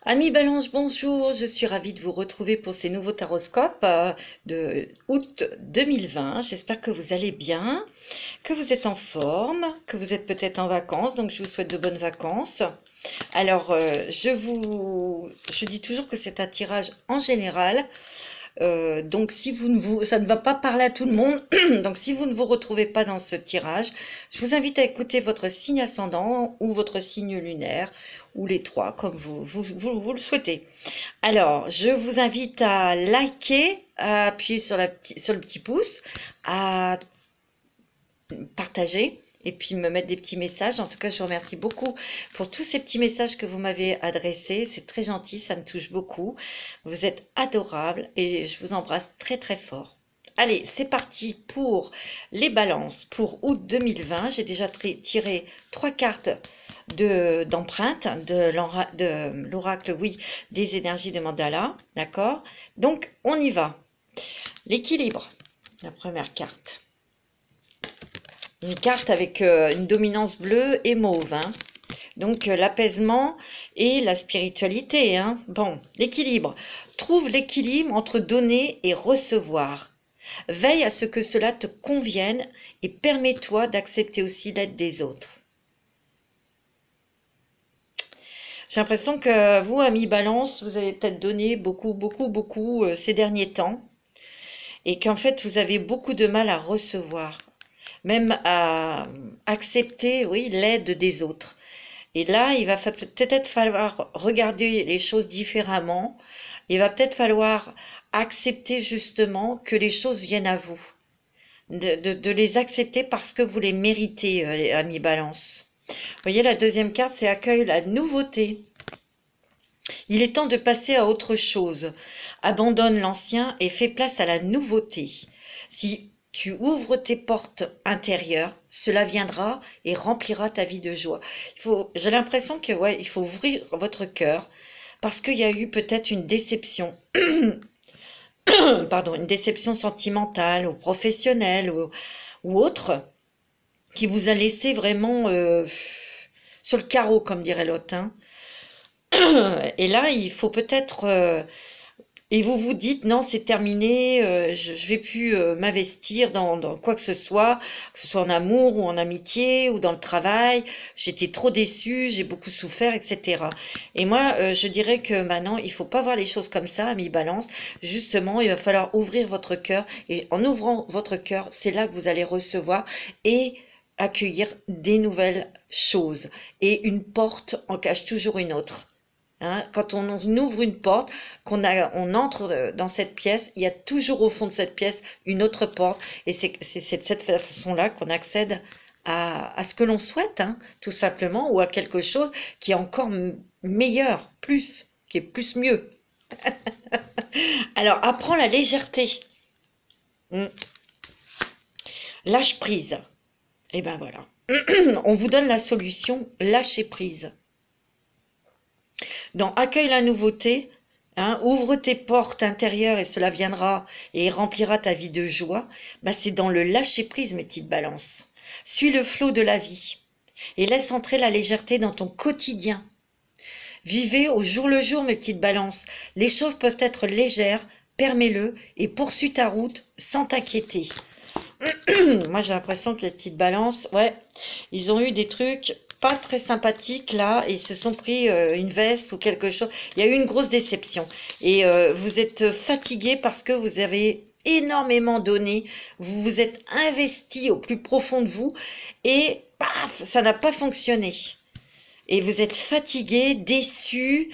Amis Balance, bonjour, je suis ravie de vous retrouver pour ces nouveaux taroscopes de août 2020. J'espère que vous allez bien, que vous êtes en forme, que vous êtes peut-être en vacances, donc je vous souhaite de bonnes vacances. Alors, je dis toujours que c'est un tirage en général. Donc si ça ne va pas parler à tout le monde, donc si vous ne vous retrouvez pas dans ce tirage, je vous invite à écouter votre signe ascendant ou votre signe lunaire, ou les trois, comme vous le souhaitez. Alors, je vous invite à liker, à appuyer sur le petit pouce, à partager et puis me mettre des petits messages. En tout cas, je vous remercie beaucoup pour tous ces petits messages que vous m'avez adressés. C'est très gentil, ça me touche beaucoup. Vous êtes adorables et je vous embrasse très très fort. Allez, c'est parti pour les balances pour août 2020. J'ai déjà tiré 3 cartes d'empreinte de l'oracle, oui, des énergies de mandala. D'accord? Donc, on y va. L'équilibre, la première carte. Une carte avec une dominance bleue et mauve, hein. Donc l'apaisement et la spiritualité, hein. Bon, l'équilibre. Trouve l'équilibre entre donner et recevoir. Veille à ce que cela te convienne et permets-toi d'accepter aussi l'aide des autres. J'ai l'impression que vous, amis Balance, vous avez peut-être donné beaucoup ces derniers temps et qu'en fait vous avez beaucoup de mal à recevoir, même à accepter, oui, l'aide des autres. Et là, il va peut-être falloir regarder les choses différemment. Il va peut-être falloir accepter justement que les choses viennent à vous. De les accepter parce que vous les méritez, amis Balance. Vous voyez, la deuxième carte, c'est accueille la nouveauté. Il est temps de passer à autre chose. Abandonne l'ancien et fais place à la nouveauté. Si tu ouvres tes portes intérieures, cela viendra et remplira ta vie de joie. J'ai l'impression que ouais, il faut ouvrir votre cœur parce qu'il y a eu peut-être une déception, pardon, une déception sentimentale ou professionnelle ou autre qui vous a laissé vraiment sur le carreau, comme dirait l'autre, hein. Et là, il faut peut-être et vous vous dites non, c'est terminé, je ne vais plus m'investir dans quoi que ce soit en amour ou en amitié ou dans le travail. J'étais trop déçue, j'ai beaucoup souffert, etc. Et moi, je dirais que maintenant, il faut pas voir les choses comme ça, amis Balance. Justement, il va falloir ouvrir votre cœur. Et en ouvrant votre cœur, c'est là que vous allez recevoir et accueillir des nouvelles choses. Et une porte en cache toujours une autre. Hein, quand on ouvre une porte, on entre dans cette pièce, il y a toujours au fond de cette pièce une autre porte. Et c'est de cette façon-là qu'on accède à ce que l'on souhaite, hein, tout simplement, ou à quelque chose qui est encore meilleur, qui est plus mieux. Alors, apprends la légèreté. Lâche prise. Et ben voilà. On vous donne la solution, lâchez prise. Dans accueille la nouveauté, hein, ouvre tes portes intérieures et cela viendra et remplira ta vie de joie, bah c'est dans le lâcher prise, mes petites balances. Suis le flot de la vie et laisse entrer la légèreté dans ton quotidien. Vivez au jour le jour, mes petites balances. Les choses peuvent être légères, permets-le et poursuis ta route sans t'inquiéter. Moi, j'ai l'impression que les petites balances, ouais, ils ont eu des trucs pas très sympathiques là, et ils se sont pris une veste ou quelque chose. Il y a eu une grosse déception. Et vous êtes fatigué parce que vous avez énormément donné, vous vous êtes investi au plus profond de vous, et paf, ça n'a pas fonctionné. Et vous êtes fatigué, déçu,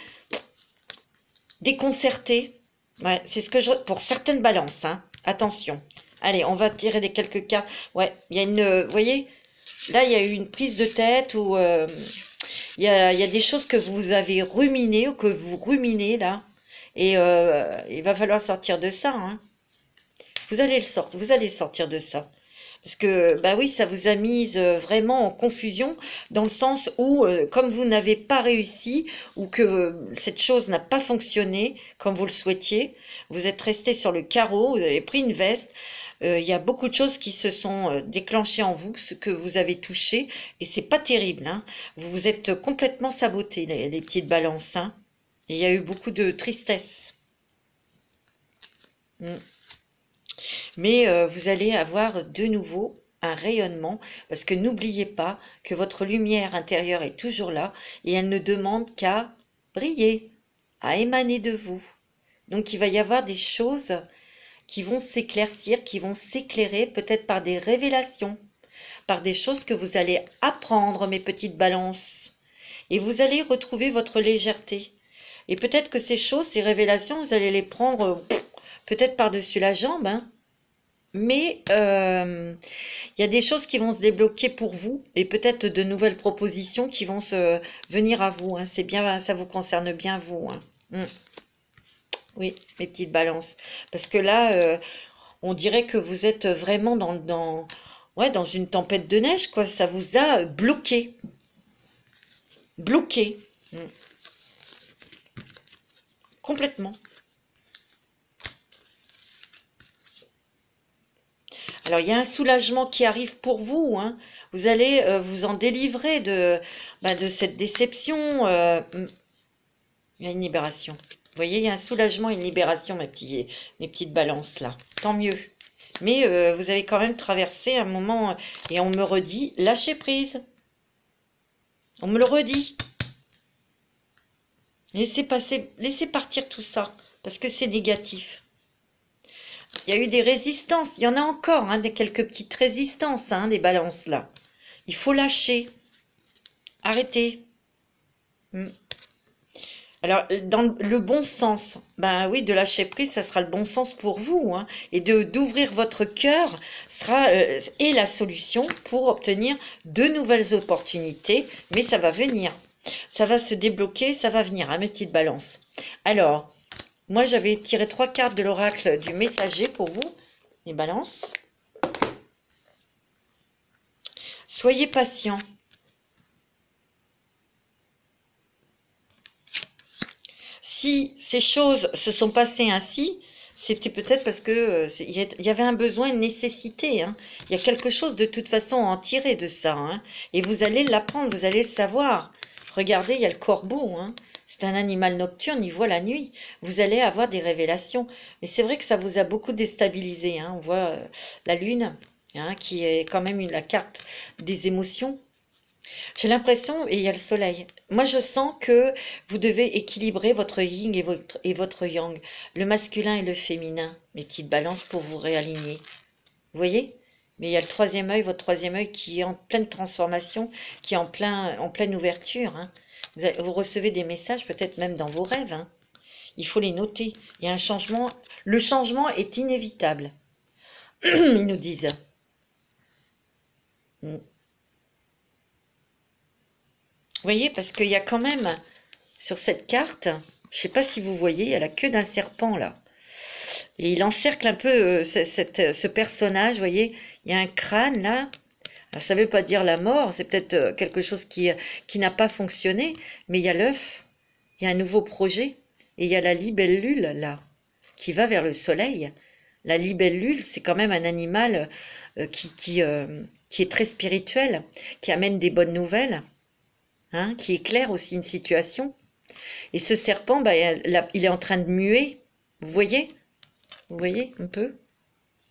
déconcerté. Ouais, c'est ce que je... Pour certaines balances, hein, attention. Allez, on va tirer des quelques cartes. Ouais, il y a une... Vous voyez, là, il y a eu une prise de tête où il y a des choses que vous avez ruminées ou que vous ruminez, là. Et il va falloir sortir de ça, hein. Vous allez sortir de ça. Parce que, bah oui, ça vous a mise vraiment en confusion, dans le sens où, comme vous n'avez pas réussi, ou que cette chose n'a pas fonctionné comme vous le souhaitiez, vous êtes resté sur le carreau, vous avez pris une veste, il y a beaucoup de choses qui se sont déclenchées en vous, ce que vous avez touché, et c'est pas terrible, hein. Vous vous êtes complètement saboté, les petites balances, hein. Et il y a eu beaucoup de tristesse. Mm. Mais vous allez avoir de nouveau un rayonnement, parce que n'oubliez pas que votre lumière intérieure est toujours là, et elle ne demande qu'à briller, à émaner de vous. Donc il va y avoir des choses qui vont s'éclaircir, qui vont s'éclairer, peut-être par des révélations, par des choses que vous allez apprendre, mes petites balances. Et vous allez retrouver votre légèreté. Et peut-être que ces choses, ces révélations, vous allez les prendre peut-être par-dessus la jambe, hein. Mais il y a des choses qui vont se débloquer pour vous et peut-être de nouvelles propositions qui vont se venir à vous, hein. C'est bien, ça vous concerne bien vous, hein. Oui, mes petites balances. Parce que là, on dirait que vous êtes vraiment ouais, dans une tempête de neige, quoi. Ça vous a bloqué. Bloqué. Complètement. Alors, il y a un soulagement qui arrive pour vous, hein. Vous allez vous en délivrer de cette déception. Il y a une libération. Vous voyez, il y a un soulagement et une libération, mes petites balances, là. Tant mieux. Mais vous avez quand même traversé un moment, et on me redit, lâchez prise. On me le redit. Laissez partir tout ça, parce que c'est négatif. Il y a eu des résistances, il y en a encore, hein, quelques petites résistances, hein, les balances là. Il faut lâcher. Arrêtez. Alors, dans le bon sens, ben oui, de lâcher prise, ça sera le bon sens pour vous, hein, et d'ouvrir votre cœur est la solution pour obtenir de nouvelles opportunités, mais ça va venir. Ça va se débloquer, ça va venir, hein, mes petites balances. Alors, moi, j'avais tiré 3 cartes de l'oracle du messager pour vous, les balances. Soyez patients. Si ces choses se sont passées ainsi, c'était peut-être parce que il y avait un besoin, une nécessité, hein. Il y a quelque chose de toute façon à en tirer de ça, hein. Et vous allez l'apprendre, vous allez le savoir. Regardez, il y a le corbeau, hein. C'est un animal nocturne, il voit la nuit. Vous allez avoir des révélations. Mais c'est vrai que ça vous a beaucoup déstabilisé, hein. On voit la lune, hein, qui est quand même la carte des émotions. J'ai l'impression, et il y a le soleil, moi je sens que vous devez équilibrer votre yin et votre yang, le masculin et le féminin, mes petites balances, pour vous réaligner. Vous voyez? Mais il y a le troisième œil, votre troisième œil qui est en pleine transformation, qui est en pleine ouverture, hein. Vous recevez des messages, peut-être même dans vos rêves, hein. Il faut les noter. Il y a un changement. Le changement est inévitable. Ils nous disent. Vous voyez, parce qu'il y a quand même, sur cette carte, je ne sais pas si vous voyez, il y a la queue d'un serpent, là. Et il encercle un peu ce personnage, vous voyez. Il y a un crâne, là. Alors, ça ne veut pas dire la mort, c'est peut-être quelque chose qui n'a pas fonctionné, mais il y a l'œuf, il y a un nouveau projet, et il y a la libellule, là, qui va vers le soleil. La libellule, c'est quand même un animal qui est très spirituel, qui amène des bonnes nouvelles. Hein, qui éclaire aussi une situation. Et ce serpent, bah, il est en train de muer. Vous voyez? Vous voyez un peu?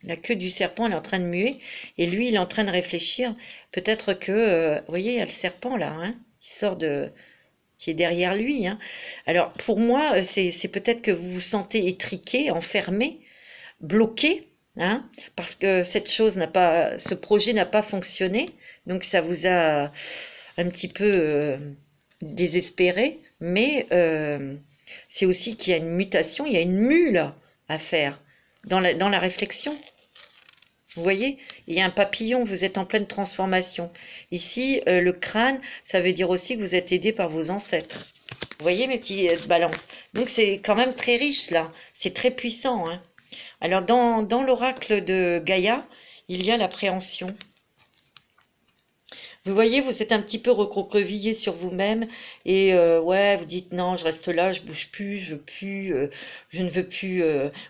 La queue du serpent, elle est en train de muer. Et lui, il est en train de réfléchir. Peut-être que, vous voyez, il y a le serpent là, hein, qui est derrière lui, hein. Alors, pour moi, c'est peut-être que vous vous sentez étriqué, enfermé, bloqué, hein, parce que ce projet n'a pas fonctionné. Donc, ça vous a un petit peu désespéré, mais c'est aussi qu'il y a une mutation, il y a une mue là à faire dans la réflexion. Vous voyez, il y a un papillon, vous êtes en pleine transformation. Ici, le crâne, ça veut dire aussi que vous êtes aidé par vos ancêtres. Vous voyez mes petites balances. Donc c'est quand même très riche là, c'est très puissant, hein. Alors dans l'oracle de Gaïa, il y a l'appréhension. Vous voyez, vous êtes un petit peu recroquevillé sur vous-même et ouais, vous dites non, je reste là, je bouge plus, je ne veux plus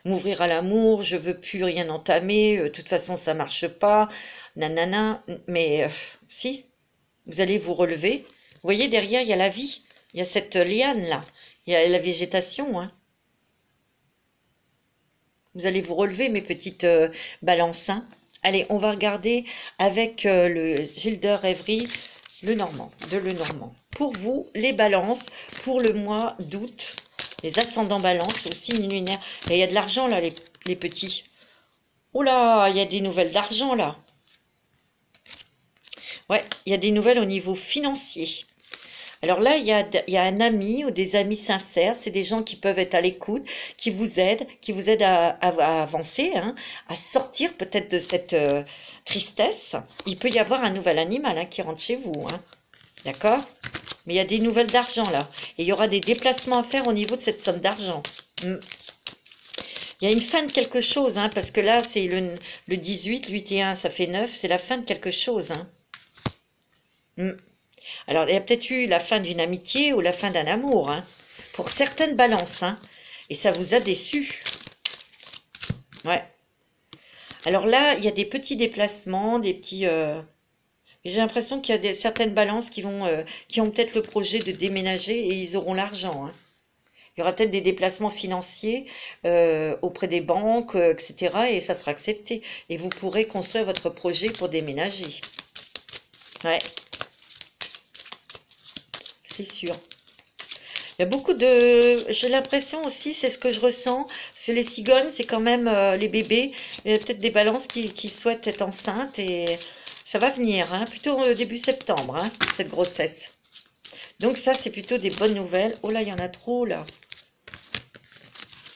m'ouvrir à l'amour, je veux plus rien entamer, de toute façon ça marche pas, nanana. Mais si, vous allez vous relever. Vous voyez, derrière il y a la vie, il y a cette liane là, Il y a la végétation, hein. Vous allez vous relever, mes petites balances, hein. Allez, on va regarder avec le Gilder Rêverie, le Normand, de Le Normand. Pour vous, les balances, pour le mois d'août, les ascendants balance, au signe lunaire. Et il y a de l'argent, là, les petits. Oh là, il y a des nouvelles d'argent, là. Ouais, il y a des nouvelles au niveau financier. Alors là, il y a un ami ou des amis sincères. C'est des gens qui peuvent être à l'écoute, qui vous aident à avancer, hein, à sortir peut-être de cette tristesse. Il peut y avoir un nouvel animal, hein, qui rentre chez vous, hein. D'accord? Mais il y a des nouvelles d'argent là. Et il y aura des déplacements à faire au niveau de cette somme d'argent. Il y a une fin de quelque chose, hein, parce que là, c'est le 18, 8 et 1, ça fait 9. C'est la fin de quelque chose, hein. Alors, il y a peut-être eu la fin d'une amitié ou la fin d'un amour, hein, pour certaines balances, hein, et ça vous a déçu. Ouais. Alors là, il y a des petits déplacements, des petits... J'ai l'impression qu'il y a certaines balances qui ont peut-être le projet de déménager et ils auront l'argent, hein. Il y aura peut-être des déplacements financiers auprès des banques, etc. Et ça sera accepté. Et vous pourrez construire votre projet pour déménager. Ouais. C'est sûr. Il y a beaucoup de... J'ai l'impression aussi, c'est ce que je ressens, c'est les cigognes, c'est quand même les bébés. Il y a peut-être des balances qui souhaitent être enceintes et ça va venir, hein, plutôt début septembre, hein, cette grossesse. Donc ça, c'est plutôt des bonnes nouvelles. Oh là, il y en a trop, là.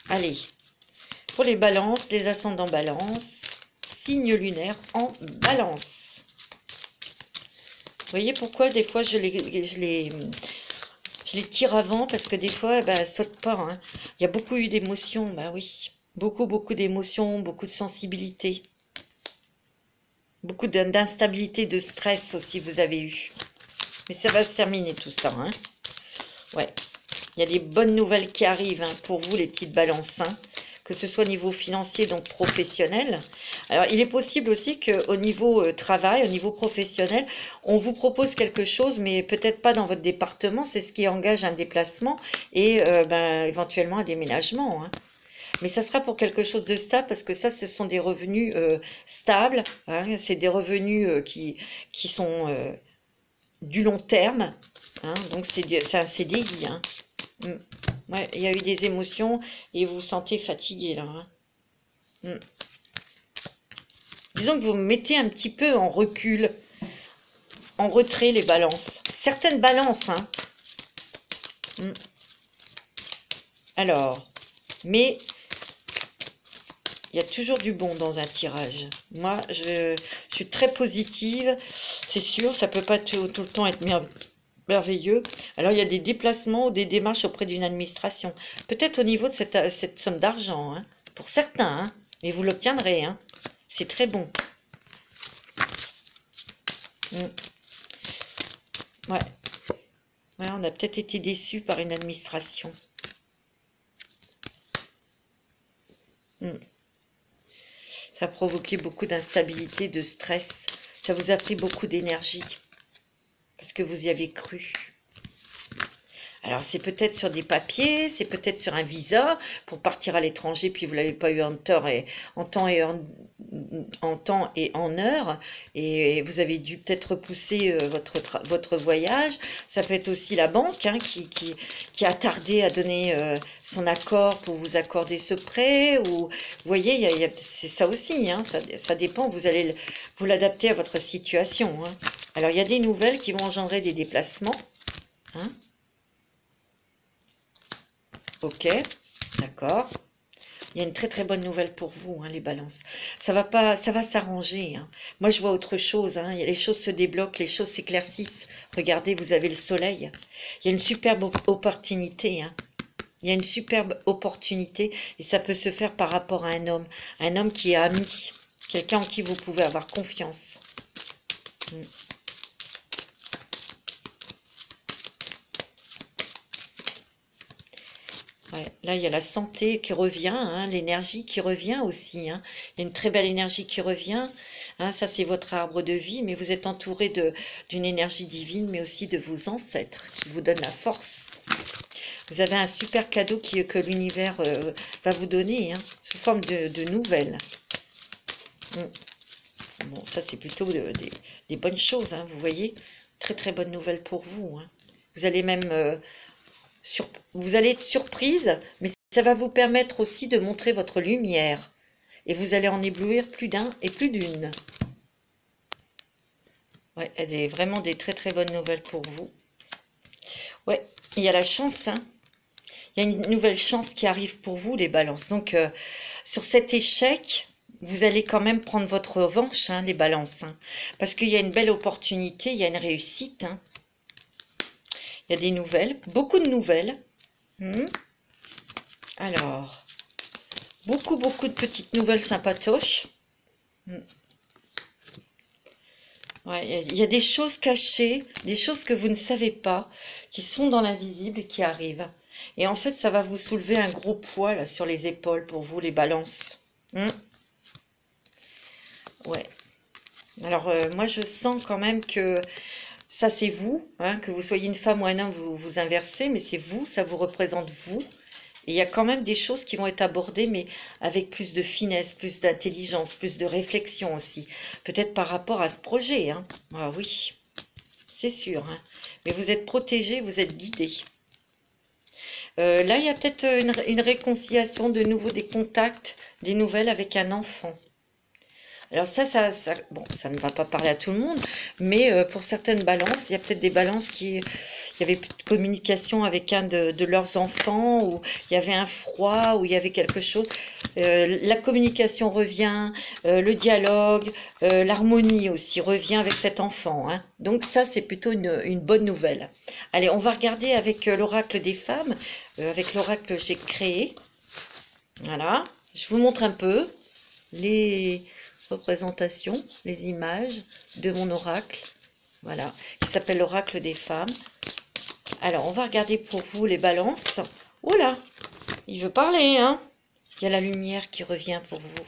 Allez. Pour les balances, les ascendants balance, signe lunaire en balance. Vous voyez pourquoi des fois je les tire avant, parce que des fois, bah, elles sautent pas, hein. Il y a beaucoup eu d'émotions, bah oui. Beaucoup d'émotions, beaucoup de sensibilité. Beaucoup d'instabilité, de stress aussi, vous avez eu. Mais ça va se terminer tout ça, hein. Ouais. Il y a des bonnes nouvelles qui arrivent, hein, pour vous, les petites balances, hein. Que ce soit au niveau financier, donc professionnel. Alors, il est possible aussi qu'au niveau travail, au niveau professionnel, on vous propose quelque chose, mais peut-être pas dans votre département. C'est ce qui engage un déplacement et ben, éventuellement un déménagement, hein. Mais ça sera pour quelque chose de stable, parce que ça, ce sont des revenus stables, hein. C'est des revenus qui sont du long terme, hein. Donc, c'est un CDI, hein. Ouais, il y a eu des émotions et vous vous sentez fatigué là, hein. Disons que vous me mettez un petit peu en recul, en retrait, les balances. Certaines balances, hein. Alors, mais il y a toujours du bon dans un tirage. Moi, je suis très positive, c'est sûr, ça peut pas tout le temps être merveilleux. Alors, il y a des déplacements ou des démarches auprès d'une administration. Peut-être au niveau de cette somme d'argent, hein, pour certains, hein, mais vous l'obtiendrez, hein. C'est très bon. Ouais. Ouais, on a peut-être été déçus par une administration. Ça a provoqué beaucoup d'instabilité, de stress. Ça vous a pris beaucoup d'énergie. Parce que vous y avez cru. Alors, c'est peut-être sur des papiers, c'est peut-être sur un visa pour partir à l'étranger, puis vous ne l'avez pas eu en temps et en heure, et vous avez dû peut-être repousser votre voyage. Ça peut être aussi la banque, hein, qui a tardé à donner son accord pour vous accorder ce prêt, ou vous voyez, c'est ça aussi, hein, ça dépend, vous allez vous l'adapter à votre situation, hein. Alors, il y a des nouvelles qui vont engendrer des déplacements, hein. Ok, d'accord. Il y a une très bonne nouvelle pour vous, hein, les balances. Ça va s'arranger, hein. Moi, je vois autre chose, hein. Les choses se débloquent, les choses s'éclaircissent. Regardez, vous avez le soleil. Il y a une superbe opportunité, hein. Il y a une superbe opportunité et ça peut se faire par rapport à un homme qui est ami, quelqu'un en qui vous pouvez avoir confiance. Ouais, là, il y a la santé qui revient, hein, l'énergie qui revient aussi, hein. Il y a une très belle énergie qui revient, hein, ça, c'est votre arbre de vie, mais vous êtes entouré d'une énergie divine, mais aussi de vos ancêtres qui vous donnent la force. Vous avez un super cadeau que l'univers va vous donner, hein, sous forme de nouvelles. Bon, ça c'est plutôt des bonnes choses, hein, vous voyez. Très très bonne nouvelle pour vous. Hein. Vous allez même vous allez être surprise, mais ça va vous permettre aussi de montrer votre lumière. Et vous allez en éblouir plus d'un et plus d'une. Ouais, elle est vraiment des très très bonnes nouvelles pour vous. Ouais, il y a la chance, hein. Il y a une nouvelle chance qui arrive pour vous, les balances. Donc, sur cet échec, vous allez quand même prendre votre revanche, hein, les balances. Hein, parce qu'il y a une belle opportunité, il y a une réussite. Hein. Il y a des nouvelles, beaucoup de nouvelles. Alors, beaucoup de petites nouvelles sympatoches. Ouais, il y a des choses cachées, des choses que vous ne savez pas, qui sont dans l'invisible et qui arrivent. Et en fait, ça va vous soulever un gros poids là, sur les épaules pour vous, les balances. Ouais. Alors, moi, je sens quand même que ça, c'est vous. Hein, que vous soyez une femme ou un homme, vous inversez, mais c'est vous, ça vous représente vous. Et il y a quand même des choses qui vont être abordées, mais avec plus de finesse, plus d'intelligence, plus de réflexion aussi. Peut-être par rapport à ce projet. Hein. Ah oui, c'est sûr. Hein. Mais vous êtes protégé, vous êtes guidé. Là, il y a peut-être une réconciliation, de nouveau des contacts, des nouvelles avec un enfant. Alors bon, ça ne va pas parler à tout le monde, mais pour certaines balances, il y a peut-être des balances il y avait plus de communication avec un de leurs enfants, ou il y avait un froid, ou il y avait quelque chose. La communication revient, le dialogue, l'harmonie aussi revient avec cet enfant. Hein. Donc ça, c'est plutôt une bonne nouvelle. Allez, on va regarder avec l'oracle des femmes, avec l'oracle que j'ai créé. Voilà, je vous montre un peu les représentations, les images de mon oracle, voilà, qui s'appelle l'oracle des femmes. Alors, on va regarder pour vous les balances. Oh là, il veut parler, hein. Il y a la lumière qui revient pour vous.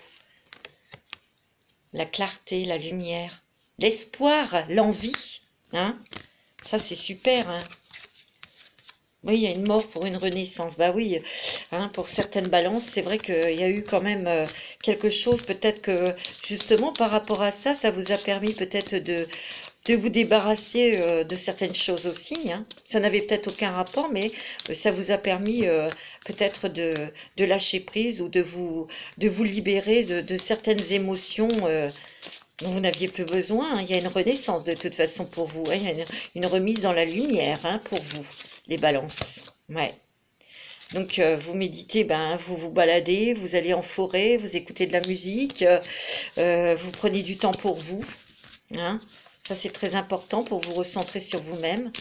La clarté, la lumière, l'espoir, l'envie, hein. Ça, c'est super, hein. Oui, il y a une mort pour une renaissance. Bah oui, hein, pour certaines balances, c'est vrai qu'il y a eu quand même quelque chose. Peut-être que justement, par rapport à ça, ça vous a permis peut-être de vous débarrasser de certaines choses aussi. Hein. Ça n'avait peut-être aucun rapport, mais ça vous a permis peut-être de lâcher prise ou de vous libérer de certaines émotions dont vous n'aviez plus besoin. Hein. Il y a une renaissance de toute façon pour vous. Hein. Il y a une remise dans la lumière, hein, pour vous, les balances. Ouais. Donc, vous méditez, ben, vous vous baladez, vous allez en forêt, vous écoutez de la musique, vous prenez du temps pour vous. Hein. Ça, c'est très important pour vous recentrer sur vous-même,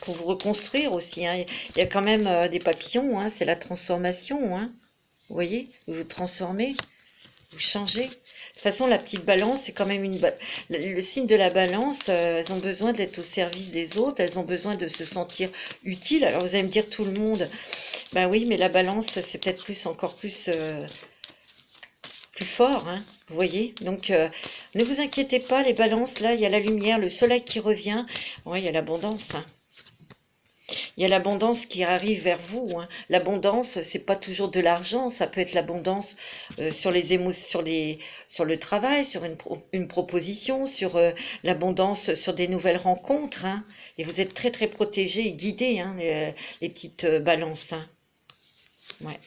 pour vous reconstruire aussi. Hein. Il y a quand même des papillons, hein, c'est la transformation. Hein. Vous voyez, vous vous transformez. Vous changez. De toute façon, la petite balance, c'est quand même le signe de la balance. Elles ont besoin d'être au service des autres. Elles ont besoin de se sentir utiles. Alors, vous allez me dire tout le monde. Ben oui, mais la balance, c'est peut-être encore plus fort. Hein, vous voyez. Donc, ne vous inquiétez pas, les balances. Là, il y a la lumière, le soleil qui revient. Ouais, il y a l'abondance. Hein. Il y a l'abondance qui arrive vers vous. Hein. L'abondance, c'est pas toujours de l'argent, ça peut être l'abondance sur les émotions, sur le travail, sur une proposition, sur l'abondance sur des nouvelles rencontres. Hein. Et vous êtes très très protégés et guidés, hein, les petites balances. Hein. Ouais,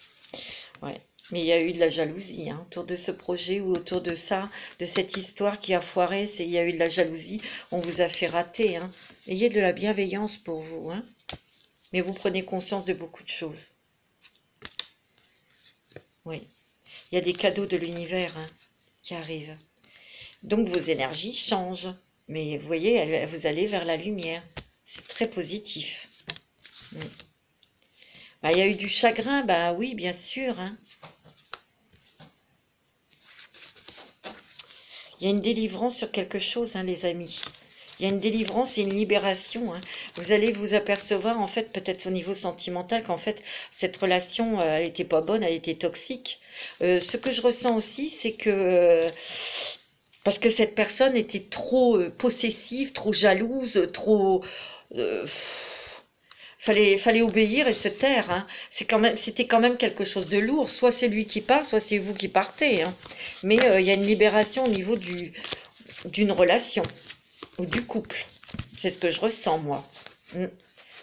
ouais. Mais il y a eu de la jalousie hein, autour de ce projet ou autour de ça, de cette histoire qui a foiré. Il y a eu de la jalousie, on vous a fait rater. Hein. Ayez de la bienveillance pour vous. Hein. Mais vous prenez conscience de beaucoup de choses. Oui. Il y a des cadeaux de l'univers hein, qui arrivent. Donc vos énergies changent. Mais vous voyez, vous allez vers la lumière. C'est très positif. Bah, il y a eu du chagrin, bah oui, bien sûr. Hein. Il y a une délivrance sur quelque chose, hein, les amis. Il y a une délivrance et une libération. Hein. Vous allez vous apercevoir, en fait, peut-être au niveau sentimental, qu'en fait, cette relation, elle n'était pas bonne, elle était toxique. Ce que je ressens aussi, c'est que... parce que cette personne était trop possessive, trop jalouse, trop... Fallait obéir et se taire, hein. C'était quand même quelque chose de lourd. Soit c'est lui qui part, soit c'est vous qui partez, hein. Mais il y a une libération au niveau d'une relation ou du couple. C'est ce que je ressens, moi.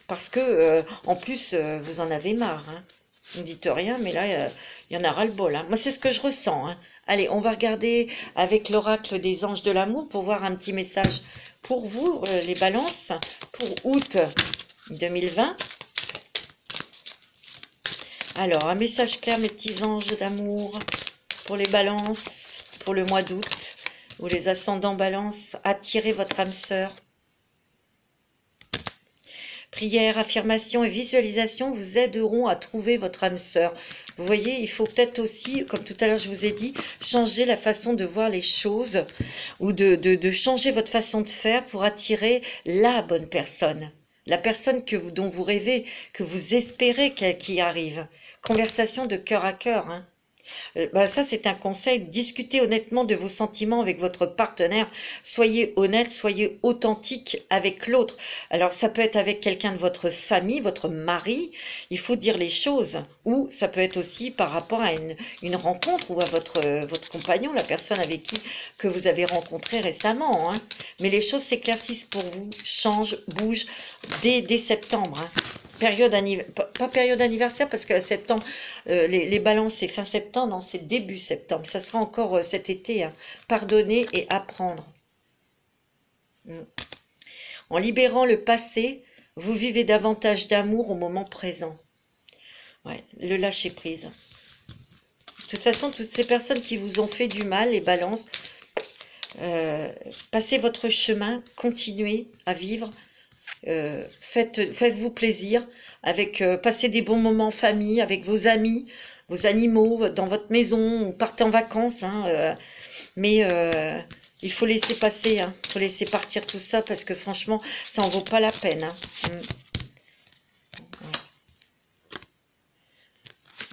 Parce que, en plus, vous en avez marre, hein. Vous ne dites rien, mais là, il y en a ras-le-bol, hein. Moi, c'est ce que je ressens, hein. Allez, on va regarder avec l'oracle des anges de l'amour pour voir un petit message pour vous, les balances, pour août 2020. Alors, un message clair, mes petits anges d'amour, pour les balances, pour le mois d'août, ou les ascendants balance, attirez votre âme sœur. Prière, affirmation et visualisation vous aideront à trouver votre âme sœur. Vous voyez, il faut peut-être aussi, comme tout à l'heure je vous ai dit, changer la façon de voir les choses ou de changer votre façon de faire pour attirer la bonne personne. La personne dont vous rêvez, que vous espérez qui arrive. Conversation de cœur à cœur, hein. Ça, c'est un conseil. Discutez honnêtement de vos sentiments avec votre partenaire. Soyez honnête, soyez authentique avec l'autre. Alors, ça peut être avec quelqu'un de votre famille, votre mari. Il faut dire les choses. Ou ça peut être aussi par rapport à une rencontre ou à votre compagnon, la personne avec que vous avez rencontré récemment, hein. Mais les choses s'éclaircissent pour vous, changent, bougent dès septembre, hein. Pas période anniversaire parce que septembre, les balances c'est fin septembre, non, c'est début septembre. Ça sera encore cet été, hein. Pardonner et apprendre. En libérant le passé, vous vivez davantage d'amour au moment présent. Ouais, le lâcher prise. De toute façon, toutes ces personnes qui vous ont fait du mal, les balances, passez votre chemin, continuez à vivre. Faites-vous plaisir, passez des bons moments en famille, avec vos amis, vos animaux, dans votre maison, ou partez en vacances, hein, mais il faut laisser passer, hein, il faut laisser partir tout ça, parce que franchement, ça n'en vaut pas la peine, hein.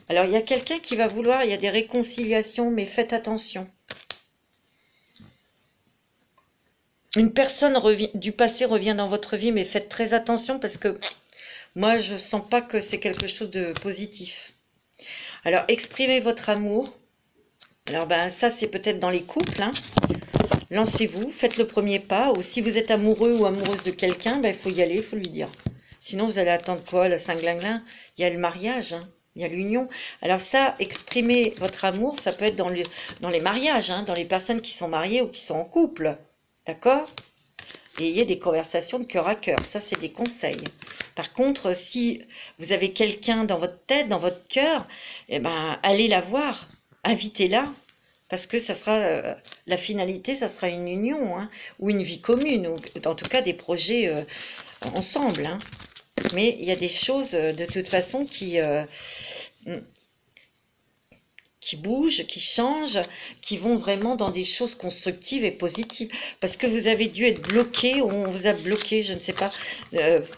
Alors, il y a quelqu'un qui va vouloir, il y a des réconciliations, mais faites attention. Une personne du passé revient dans votre vie, mais faites très attention parce que moi, je ne sens pas que c'est quelque chose de positif. Alors, exprimez votre amour. Alors, ça, c'est peut-être dans les couples, hein. Lancez-vous, faites le premier pas. Ou si vous êtes amoureux ou amoureuse de quelqu'un, il faut y aller, il faut lui dire. Sinon, vous allez attendre quoi, la Saint-Glinglin? Il y a le mariage, hein. Il y a l'union. Alors ça, exprimer votre amour, ça peut être dans les mariages, hein, dans les personnes qui sont mariées ou qui sont en couple. D'accord? Et ayez des conversations de cœur à cœur. Ça, c'est des conseils. Par contre, si vous avez quelqu'un dans votre tête, dans votre cœur, allez la voir. Invitez-la. Parce que ça sera la finalité, ça sera une union, hein, ou une vie commune, ou en tout cas des projets ensemble, hein. Mais il y a des choses de toute façon qui bougent, qui changent, qui vont vraiment dans des choses constructives et positives. Parce que vous avez dû être bloqué, ou on vous a bloqué, je ne sais pas.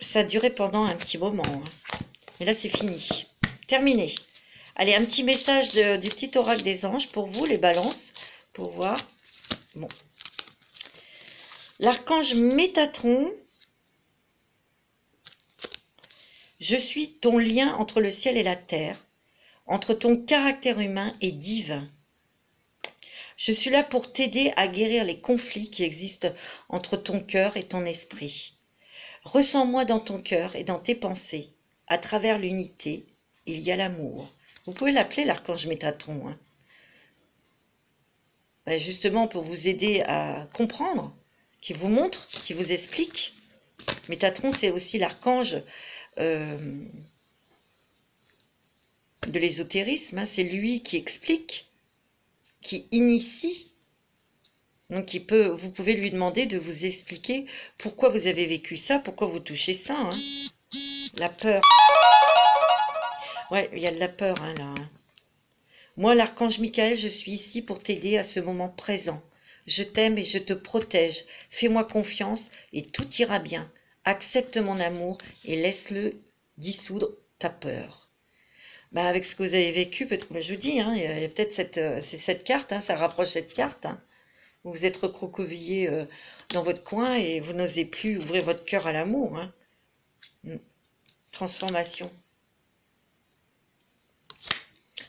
Ça a duré pendant un petit moment, hein. Mais là, c'est fini. Terminé. Allez, un petit message du petit oracle des anges pour vous, les balances, pour voir. Bon. L'archange Métatron. Je suis ton lien entre le ciel et la terre, entre ton caractère humain et divin. Je suis là pour t'aider à guérir les conflits qui existent entre ton cœur et ton esprit. Ressens-moi dans ton cœur et dans tes pensées. À travers l'unité, il y a l'amour. Vous pouvez l'appeler l'archange Métatron, hein. Justement pour vous aider à comprendre, qui vous montre, qui vous explique. Métatron, c'est aussi l'archange de l'ésotérisme, hein. C'est lui qui explique, qui initie. Donc vous pouvez lui demander de vous expliquer pourquoi vous avez vécu ça, pourquoi vous touchez ça, hein. La peur. Ouais, il y a de la peur, hein, là. Moi, l'archange Michael, je suis ici pour t'aider à ce moment présent. Je t'aime et je te protège. Fais-moi confiance et tout ira bien. Accepte mon amour et laisse-le dissoudre ta peur. Avec ce que vous avez vécu, je vous dis, hein, il y a peut-être cette carte, hein, ça rapproche cette carte, hein. Vous êtes recroquevillé dans votre coin et vous n'osez plus ouvrir votre cœur à l'amour, hein. transformation.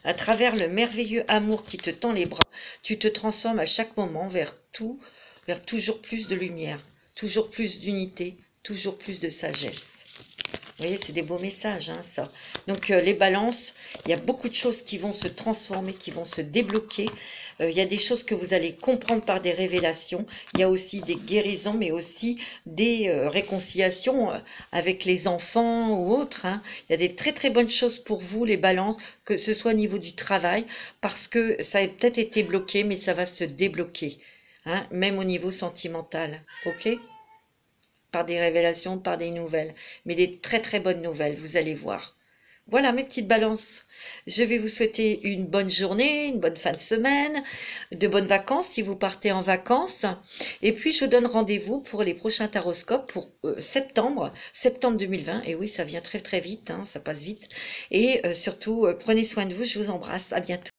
À travers le merveilleux amour qui te tend les bras, tu te transformes à chaque moment vers toujours plus de lumière, toujours plus d'unité, toujours plus de sagesse. Vous voyez, c'est des beaux messages, hein, ça. Donc, les balances, il y a beaucoup de choses qui vont se transformer, qui vont se débloquer. Il y a des choses que vous allez comprendre par des révélations. Il y a aussi des guérisons, mais aussi des réconciliations avec les enfants ou autres, hein. Il y a des très, très bonnes choses pour vous, les balances, que ce soit au niveau du travail, parce que ça a peut-être été bloqué, mais ça va se débloquer, hein, même au niveau sentimental. OK ? Par des révélations, par des nouvelles, mais des très très bonnes nouvelles, vous allez voir. Voilà mes petites balances. Je vais vous souhaiter une bonne journée, une bonne fin de semaine, de bonnes vacances si vous partez en vacances. Et puis je vous donne rendez-vous pour les prochains taroscopes pour septembre 2020. Et oui, ça vient très très vite, hein, ça passe vite. Et surtout, prenez soin de vous, je vous embrasse, à bientôt.